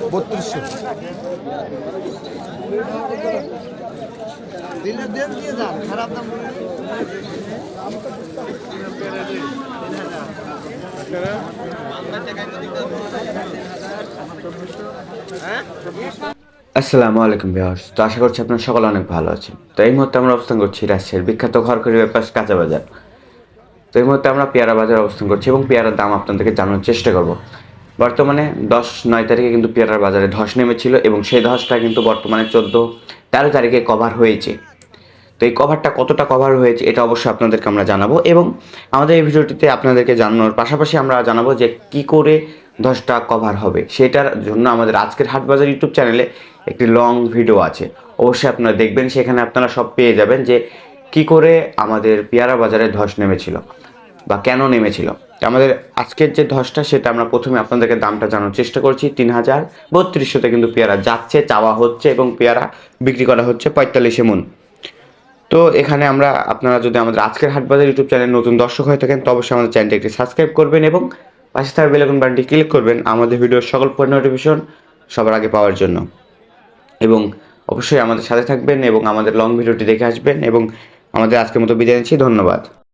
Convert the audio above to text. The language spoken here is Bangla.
3200 দিলে দেন দিয়ে যান, খারাপ দাম বলে আসসালামু আলাইকুম ভিউয়ার্স। তো আশা করছি আপনারা সকলে অনেক ভালো আছেন। তো এই মুহূর্তে আমরা অবস্থান করছি রাজশাহীর বিখ্যাত ঘরকরি ব্যাপার কাঁচা বাজার। তো এই মুহূর্তে আমরা পেয়ারা বাজারে অবস্থান করছি এবং পেয়ারার দাম আপনাদেরকে জানানোর চেষ্টা করব। বর্তমানে 10-9 তারিখে কিন্তু পেয়ারার বাজারে ধস নেমেছিল এবং সেই ধসটা কিন্তু বর্তমানে 14-13 তারিখে কভার হয়েছে। তো এই কভারটা কতটা কভার হয়েছে এটা অবশ্যই আপনাদেরকে আমরা জানাবো এবং আমাদের এই ভিডিওটিতে আপনাদেরকে জানানোর পাশাপাশি আমরা জানাবো যে কি করে ধসটা কভার হবে, সেটার জন্য আমাদের আজকের হাটবাজার ইউটিউব চ্যানেলে একটি লং ভিডিও আছে, অবশ্যই আপনারা দেখবেন। সেখানে আপনারা সব পেয়ে যাবেন যে কি করে আমাদের পেয়ারা বাজারে ধস নেমেছিল বা কেন নেমেছিল। আমাদের আজকের যে ধসটা সেটা আমরা প্রথমে আপনাদেরকে দামটা জানানোর চেষ্টা করছি। 3300-3200 কিন্তু পেয়ারা যাচ্ছে, চাওয়া হচ্ছে এবং পেয়ারা বিক্রি করা হচ্ছে 45 মন। তো এখানে আমরা আপনারা যদি আমাদের আজকের হাটবাজার ইউটিউব চ্যানেল নতুন দর্শক হয়ে থাকেন তো অবশ্যই আমাদের চ্যানেলটি একটি সাবস্ক্রাইব করবেন এবং পাশে থাকা বেল আইকন বাটনটি ক্লিক করবেন আমাদের ভিডিওর সকল নোটিফিকেশন সবার আগে পাওয়ার জন্য। এবং অবশ্যই আমাদের সাথে থাকবেন এবং আমাদের লং ভিডিওটি দেখে আসবেন এবং আমাদের আজকের মতো বিদায় নিচ্ছি। ধন্যবাদ।